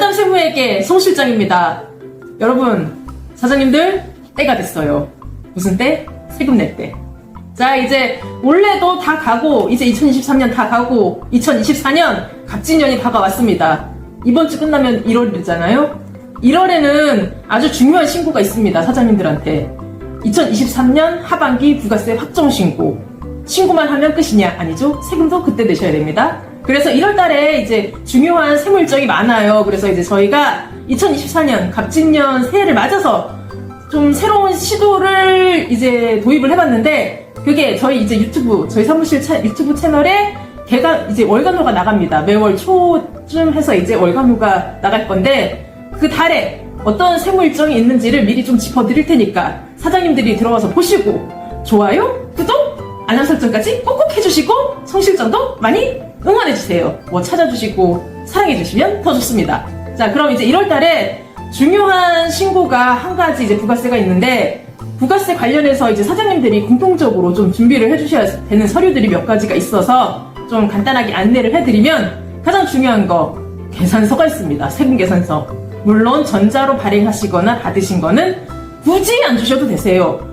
월담 세무에게 송 실장입니다. 여러분, 사장님들 때가 됐어요. 무슨 때? 세금 낼 때. 자, 이제 올해도 다 가고 이제 2023년 다 가고 2024년 갑진년이 다가왔습니다. 이번 주 끝나면 1월이잖아요. 1월에는 아주 중요한 신고가 있습니다. 사장님들한테. 2023년 하반기 부가세 확정 신고. 신고만 하면 끝이냐? 아니죠. 세금도 그때 내셔야 됩니다. 그래서 1월 달에 이제 중요한 세무 일정이 많아요. 그래서 이제 저희가 2024년 갑진년 새해를 맞아서 좀 새로운 시도를 이제 도입을 해봤는데, 그게 저희 이제 유튜브, 저희 사무실 유튜브 채널에 걔가 이제 월간호가 나갑니다. 매월 초쯤 해서 이제 월간호가 나갈 건데, 그 달에 어떤 세무 일정이 있는지를 미리 좀 짚어드릴 테니까 사장님들이 들어와서 보시고 좋아요, 구독, 알람 설정까지 꼭꼭 해주시고 성실전도 많이 응원해주세요. 뭐 찾아주시고 사랑해주시면 더 좋습니다. 자, 그럼 이제 1월 달에 중요한 신고가 한 가지 이제 부가세가 있는데, 부가세 관련해서 이제 사장님들이 공통적으로 좀 준비를 해주셔야 되는 서류들이 몇 가지가 있어서 좀 간단하게 안내를 해드리면, 가장 중요한 거 계산서가 있습니다. 세금 계산서. 물론 전자로 발행하시거나 받으신 거는 굳이 안 주셔도 되세요.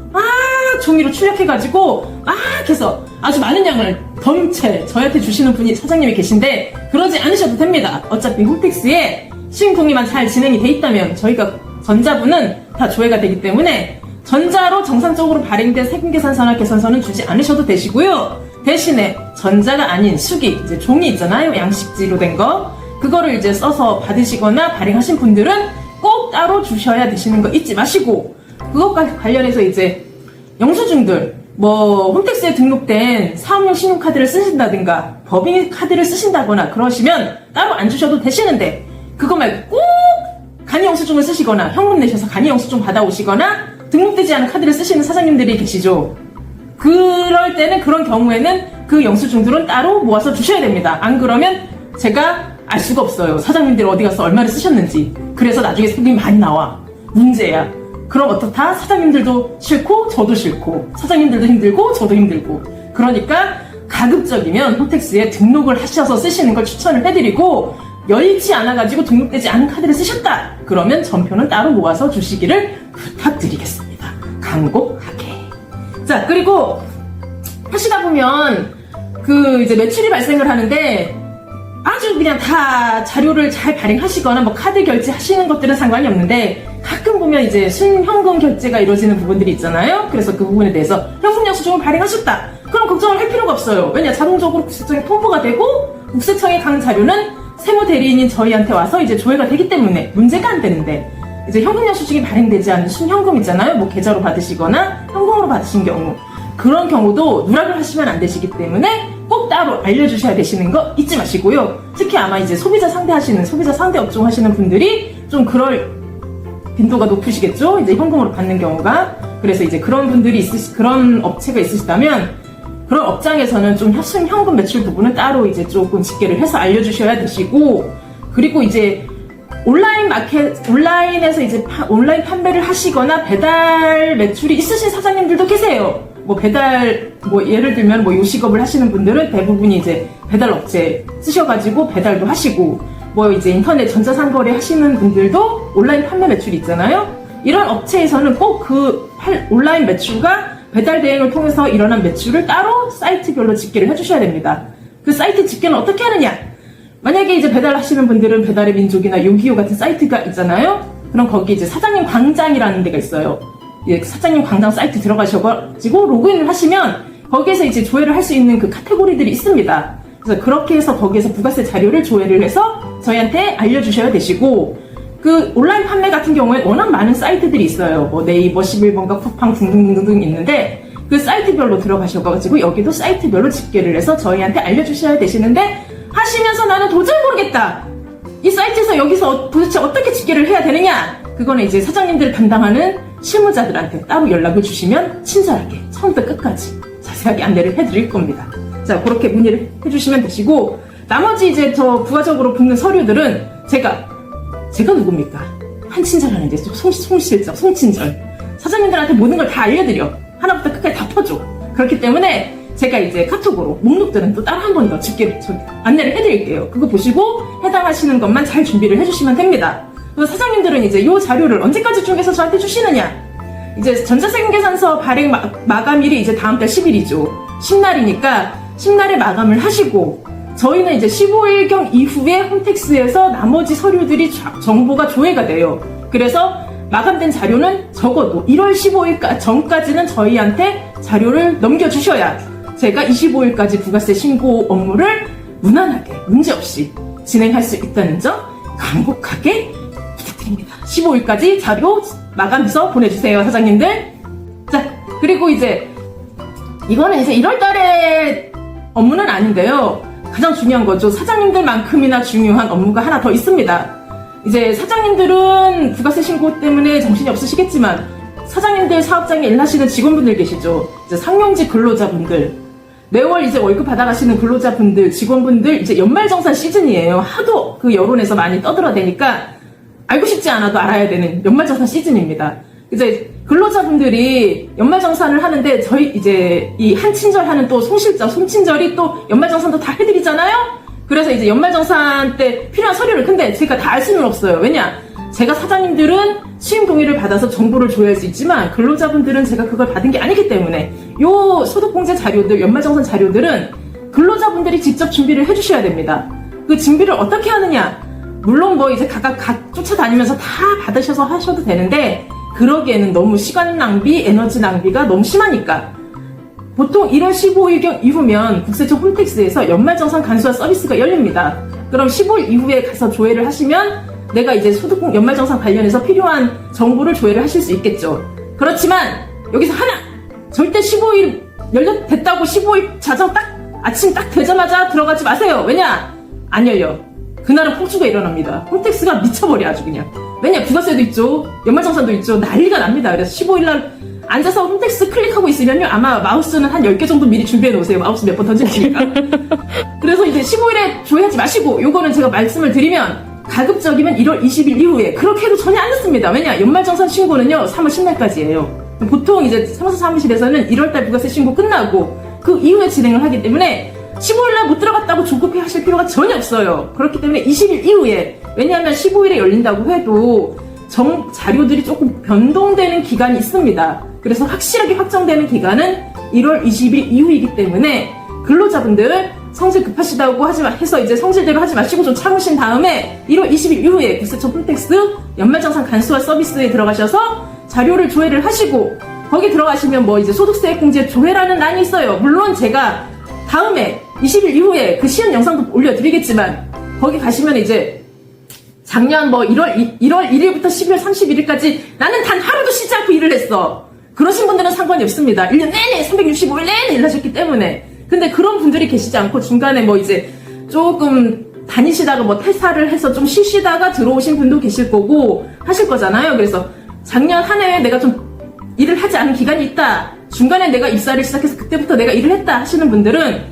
종이로 출력해가지고 막 해서 아주 많은 양을 덤채 저한테 주시는 분이 사장님이 계신데, 그러지 않으셔도 됩니다. 어차피 홈택스에 시행통리만 잘 진행이 돼 있다면 저희가 전자부는 다 조회가 되기 때문에 전자로 정상적으로 발행된 세금계산서나 계산서는 주지 않으셔도 되시고요. 대신에 전자가 아닌 수기, 이제 종이 있잖아요. 양식지로 된 거. 그거를 이제 써서 받으시거나 발행하신 분들은 꼭 따로 주셔야 되시는 거 잊지 마시고, 그것과 관련해서 이제 영수증들, 뭐 홈택스에 등록된 사업용 신용카드를 쓰신다든가 법인 카드를 쓰신다거나 그러시면 따로 안 주셔도 되시는데, 그거 말고 꼭 간이 영수증을 쓰시거나 현금 내셔서 간이 영수증 받아오시거나 등록되지 않은 카드를 쓰시는 사장님들이 계시죠. 그럴 때는, 그런 경우에는 그 영수증들은 따로 모아서 주셔야 됩니다. 안 그러면 제가 알 수가 없어요. 사장님들이 어디 가서 얼마를 쓰셨는지. 그래서 나중에 세금이 많이 나와. 문제야. 그럼 어떻다? 사장님들도 싫고 저도 싫고, 사장님들도 힘들고 저도 힘들고. 그러니까 가급적이면 홈택스에 등록을 하셔서 쓰시는 걸 추천을 해드리고, 여의치 않아가지고 등록되지 않은 카드를 쓰셨다 그러면 전표는 따로 모아서 주시기를 부탁드리겠습니다. 간곡하게. 자, 그리고 하시다 보면 그 이제 매출이 발생을 하는데, 아주 그냥 다 자료를 잘 발행하시거나 뭐 카드 결제 하시는 것들은 상관이 없는데, 가끔 보면 이제 순현금 결제가 이루어지는 부분들이 있잖아요. 그래서 그 부분에 대해서 현금 영수증을 발행하셨다. 그럼 걱정을 할 필요가 없어요. 왜냐, 자동적으로 국세청에 통보가 되고 국세청에 간 자료는 세무대리인인 저희한테 와서 이제 조회가 되기 때문에 문제가 안 되는데, 이제 현금 영수증이 발행되지 않은 순현금 있잖아요. 뭐 계좌로 받으시거나 현금으로 받으신 경우, 그런 경우도 누락을 하시면 안 되시기 때문에 꼭 따로 알려주셔야 되시는 거 잊지 마시고요. 특히 아마 이제 소비자 상대 업종 하시는 분들이 좀 그럴 빈도가 높으시겠죠? 이제 현금으로 받는 경우가. 그래서 이제 그런 분들이 그런 업체가 있으시다면, 그런 업장에서는 좀 현금 매출 부분은 따로 이제 조금 집계를 해서 알려주셔야 되시고, 그리고 이제 온라인에서 이제 온라인 판매를 하시거나 배달 매출이 있으신 사장님들도 계세요. 뭐 배달, 뭐 예를 들면 뭐 요식업을 하시는 분들은 대부분이 이제 배달 업체 쓰셔가지고 배달도 하시고, 뭐 이제 인터넷 전자상거래 하시는 분들도 온라인 판매 매출이 있잖아요. 이런 업체에서는 꼭 그 온라인 매출과 배달 대행을 통해서 일어난 매출을 따로 사이트별로 집계를 해주셔야 됩니다. 그 사이트 집계는 어떻게 하느냐? 만약에 이제 배달하시는 분들은 배달의 민족이나 요기요 같은 사이트가 있잖아요. 그럼 거기 이제 사장님 광장이라는 데가 있어요. 예, 사장님 광장 사이트 들어가셔가지고 로그인을 하시면 거기에서 이제 조회를 할 수 있는 그 카테고리들이 있습니다. 그래서 그렇게 해서 거기에서 부가세 자료를 조회를 해서 저희한테 알려주셔야 되시고, 그 온라인 판매 같은 경우에 워낙 많은 사이트들이 있어요. 뭐 네이버, 11번가, 쿠팡 등등등 있는데, 그 사이트별로 들어가셔가지고 여기도 사이트별로 집계를 해서 저희한테 알려주셔야 되시는데, 하시면서 나는 도저히 모르겠다, 이 사이트에서 여기서 도대체 어떻게 집계를 해야 되느냐, 그거는 이제 사장님들을 담당하는 실무자들한테 따로 연락을 주시면 친절하게 처음부터 끝까지 자세하게 안내를 해드릴 겁니다. 자, 그렇게 문의를 해주시면 되시고, 나머지 이제 저 부가적으로 붙는 서류들은 제가 누굽니까? 한친절하는데 송친절. 사장님들한테 모든 걸 다 알려드려. 하나부터 끝까지 다 퍼줘. 그렇기 때문에 제가 이제 카톡으로 목록들은 또 따로 한 번 더 집게 안내를 해드릴게요. 그거 보시고 해당하시는 것만 잘 준비를 해주시면 됩니다. 그래서 사장님들은 이제 이 자료를 언제까지 중에서 저한테 주시느냐? 이제 전자세금계산서 발행 마감일이 이제 다음 달 10일이죠. 10날이니까 10날에 마감을 하시고 저희는 이제 15일경 이후에 홈택스에서 나머지 서류들이 정보가 조회가 돼요. 그래서 마감된 자료는 적어도 1월 15일 전까지는 저희한테 자료를 넘겨주셔야 제가 25일까지 부가세 신고 업무를 무난하게 문제없이 진행할 수 있다는 점 간곡하게 부탁드립니다. 15일까지 자료 마감해서 보내주세요, 사장님들. 자, 그리고 이제 이거는 이제 1월달에 업무는 아닌데요. 가장 중요한 거죠. 사장님들만큼이나 중요한 업무가 하나 더 있습니다. 이제 사장님들은 부가세 신고 때문에 정신이 없으시겠지만 사장님들 사업장에 일하시는 직원분들 계시죠. 이제 상용직 근로자분들, 매월 이제 월급 받아가시는 근로자분들, 직원분들 이제 연말정산 시즌이에요. 하도 그 여론에서 많이 떠들어대니까 알고 싶지 않아도 알아야 되는 연말정산 시즌입니다. 이제 근로자분들이 연말정산을 하는데 저희 이제 이 한친절 하는 또 송실장, 송친절이 또 연말정산도 다 해드리잖아요? 그래서 이제 연말정산 때 필요한 서류를 근데 제가 다 알 수는 없어요. 왜냐? 제가 사장님들은 시행 동의를 받아서 정보를 조회할 수 있지만 근로자분들은 제가 그걸 받은 게 아니기 때문에 요 소득공제 자료들, 연말정산 자료들은 근로자분들이 직접 준비를 해주셔야 됩니다. 그 준비를 어떻게 하느냐? 물론 뭐 이제 각각 쫓아다니면서 다 받으셔서 하셔도 되는데 그러기에는 너무 시간 낭비, 에너지 낭비가 너무 심하니까 보통 1월 15일경 이후면 국세청 홈택스에서 연말정산 간소화 서비스가 열립니다. 그럼 15일 이후에 가서 조회를 하시면 내가 이제 소득공 연말정산 관련해서 필요한 정보를 조회를 하실 수 있겠죠. 그렇지만 여기서 하나! 절대 15일 됐다고 15일 자정 아침 딱 되자마자 들어가지 마세요. 왜냐? 안 열려. 그날은 폭주가 일어납니다. 홈택스가 미쳐버려 아주 그냥. 왜냐? 부가세도 있죠. 연말정산도 있죠. 난리가 납니다. 그래서 15일날 앉아서 홈택스 클릭하고 있으면요. 아마 마우스는 한 10개 정도 미리 준비해 놓으세요. 마우스 몇 번 던지니까. 그래서 이제 15일에 조회하지 마시고 요거는 제가 말씀을 드리면 가급적이면 1월 20일 이후에 그렇게 해도 전혀 안 늦습니다. 왜냐? 연말정산 신고는요. 3월 10날까지예요. 보통 이제 사무소 사무실에서는 1월달 부가세 신고 끝나고 그 이후에 진행을 하기 때문에 15일날 못 들어갔다고 조급해 하실 필요가 전혀 없어요. 그렇기 때문에 20일 이후에 왜냐하면 15일에 열린다고 해도 자료들이 조금 변동되는 기간이 있습니다. 그래서 확실하게 확정되는 기간은 1월 20일 이후이기 때문에 근로자분들 성질 급하시다고 해서 이제 성질대로 하지 마시고 좀 참으신 다음에 1월 20일 이후에 국세청 홈택스 연말정산 간소화 서비스에 들어가셔서 자료를 조회를 하시고 거기 들어가시면 뭐 이제 소득세액공제 조회라는欄이 있어요. 물론 제가 다음에 20일 이후에 그 시연 영상도 올려드리겠지만 거기 가시면 이제 작년 뭐 1월 1일부터 12월 31일까지 나는 단 하루도 쉬지 않고 일을 했어. 그러신 분들은 상관이 없습니다. 1년 내내 365일 내내 일하셨기 때문에. 근데 그런 분들이 계시지 않고 중간에 뭐 이제 조금 다니시다가 뭐 퇴사를 해서 좀 쉬시다가 들어오신 분도 계실 거고 하실 거잖아요. 그래서 작년 한 해에 내가 좀 일을 하지 않은 기간이 있다. 중간에 내가 입사를 시작해서 그때부터 내가 일을 했다 하시는 분들은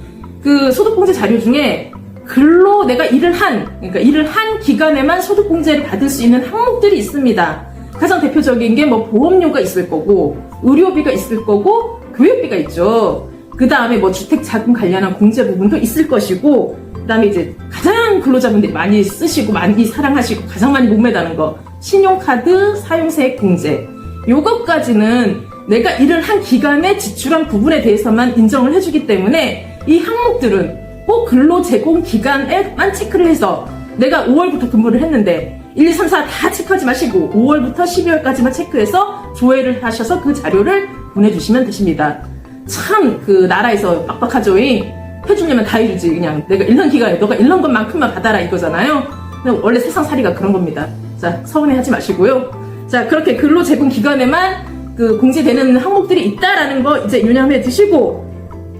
그 소득공제 자료 중에 내가 일을 한 기간에만 소득공제를 받을 수 있는 항목들이 있습니다. 가장 대표적인 게 뭐 보험료가 있을 거고, 의료비가 있을 거고, 교육비가 있죠. 그 다음에 뭐 주택자금 관련한 공제 부분도 있을 것이고, 그 다음에 이제 가장 근로자분들이 많이 쓰시고 많이 사랑하시고 가장 많이 목매다는 거, 신용카드 사용세액 공제. 요것까지는 내가 일을 한 기간에 지출한 부분에 대해서만 인정을 해주기 때문에 이 항목들은 꼭 근로 제공 기간에만 체크를 해서 내가 5월부터 근무를 했는데 1, 2, 3, 4 다 체크하지 마시고 5월부터 12월까지만 체크해서 조회를 하셔서 그 자료를 보내주시면 되십니다. 참 그 나라에서 빡빡하죠. 해주려면 다 해주지. 그냥 내가 일한 기간에 너가 일한 것만큼만 받아라 이거잖아요. 원래 세상살이가 그런 겁니다. 자, 서운해하지 마시고요. 자, 그렇게 근로 제공 기간에만 그 공제되는 항목들이 있다라는 거 이제 유념해 두시고,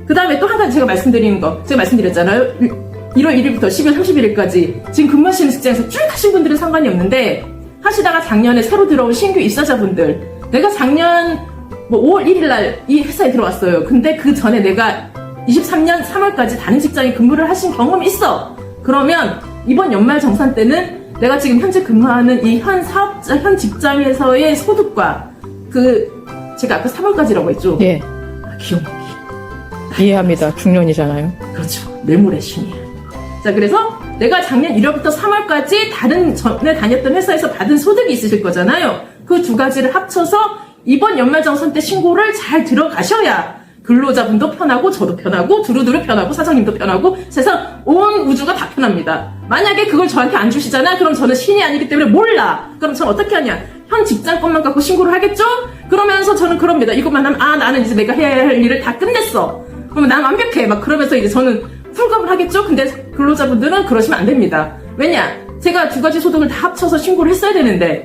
그 다음에 또 한 가지 제가 말씀드리는 거, 제가 말씀드렸잖아요. 1월 1일부터 12월 31일까지 지금 근무하시는 직장에서 쭉 하신 분들은 상관이 없는데, 하시다가 작년에 새로 들어온 신규 입사자분들, 내가 작년 뭐 5월 1일날 이 회사에 들어왔어요. 근데 그 전에 내가 23년 3월까지 다른 직장에 근무를 하신 경험이 있어. 그러면 이번 연말 정산 때는 내가 지금 현재 근무하는 이 현 직장에서의 소득과 제가 아까 3월까지라고 했죠? 예. 기억력이 이해합니다. 중년이잖아요. 그렇죠. 뇌물의 신이야. 자, 그래서 내가 작년 1월부터 3월까지 다른 전에 다녔던 회사에서 받은 소득이 있으실 거잖아요. 그 두 가지를 합쳐서 이번 연말정산 때 신고를 잘 들어가셔야 근로자분도 편하고 저도 편하고 두루두루 편하고 사장님도 편하고 세상 온 우주가 다 편합니다. 만약에 그걸 저한테 안 주시잖아. 그럼 저는 신이 아니기 때문에 몰라. 그럼 저는 어떻게 하냐. 현 직장 것만 갖고 신고를 하겠죠? 그러면서 저는 그럽니다. 이것만 하면 나는 이제 내가 해야 할 일을 다 끝냈어. 그러면 난 완벽해. 막 그러면서 이제 저는 훌겁을 하겠죠? 근데 근로자분들은 그러시면 안 됩니다. 왜냐? 제가 두 가지 소득을 다 합쳐서 신고를 했어야 되는데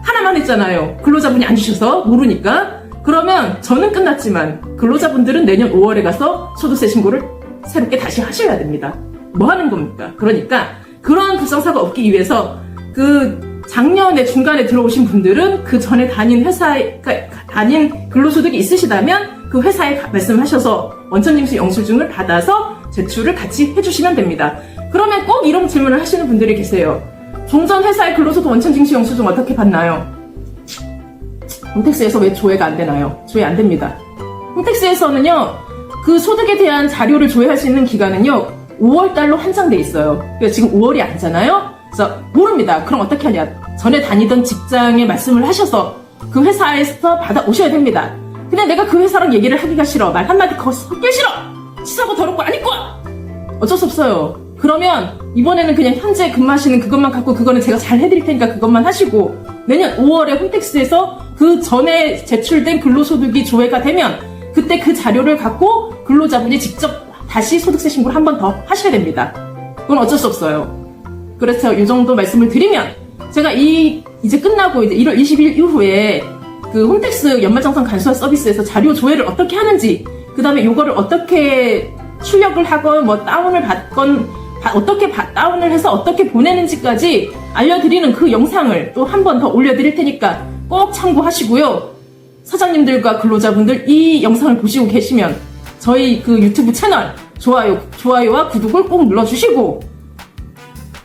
하나만 했잖아요. 근로자분이 안 주셔서 모르니까. 그러면 저는 끝났지만 근로자분들은 내년 5월에 가서 소득세 신고를 새롭게 다시 하셔야 됩니다. 뭐 하는 겁니까? 그러니까 그런 불상사가 없기 위해서 그 작년에 중간에 들어오신 분들은 그 전에 다닌 회사에 다닌 근로소득이 있으시다면 그 회사에 말씀하셔서 원천징수 영수증을 받아서 제출을 같이 해주시면 됩니다. 그러면 꼭 이런 질문을 하시는 분들이 계세요. 종전 회사의 근로소득 원천징수 영수증 어떻게 받나요? 홈택스에서 왜 조회가 안 되나요? 조회 안 됩니다. 홈택스에서는요, 그 소득에 대한 자료를 조회할 수 있는 기간은요, 5월달로 한정돼 있어요. 그러니까 지금 5월이 아니잖아요? 그래서 모릅니다. 그럼 어떻게 하냐? 전에 다니던 직장에 말씀을 하셔서 그 회사에서 받아 오셔야 됩니다. 근데 내가 그 회사랑 얘기를 하기가 싫어. 말 한마디 섞기 싫어! 치사하고 더럽고 안 입고 와! 어쩔 수 없어요. 그러면 이번에는 그냥 현재 근무하시는 그것만 갖고 그거는 제가 잘 해드릴 테니까 그것만 하시고 내년 5월에 홈택스에서 그 전에 제출된 근로소득이 조회가 되면 그때 그 자료를 갖고 근로자분이 직접 다시 소득세 신고를 한 번 더 하셔야 됩니다. 그건 어쩔 수 없어요. 그래서 이 정도 말씀을 드리면 제가 이제 끝나고 이제 1월 20일 이후에 그 홈택스 연말정산 간소화 서비스에서 자료 조회를 어떻게 하는지 그 다음에 요거를 어떻게 출력을 하건 뭐 다운을 받건 어떻게 다운을 해서 어떻게 보내는지까지 알려드리는 그 영상을 또 한 번 더 올려드릴 테니까 꼭 참고하시고요. 사장님들과 근로자분들 이 영상을 보시고 계시면 저희 그 유튜브 채널 좋아요와 구독을 꼭 눌러주시고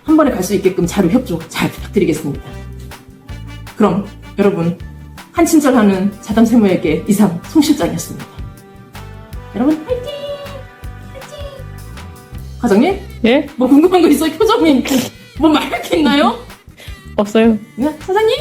한 번에 갈 수 있게끔 자료 협조 잘 부탁드리겠습니다. 그럼 여러분 한친절하는 자담세무에게 이상 송 실장이었습니다. 여러분 화이팅! 과장님? 예? 뭐 궁금한 거 있어요? 표정이 뭐 말할 게 있나요? 없어요. 네, 사장님?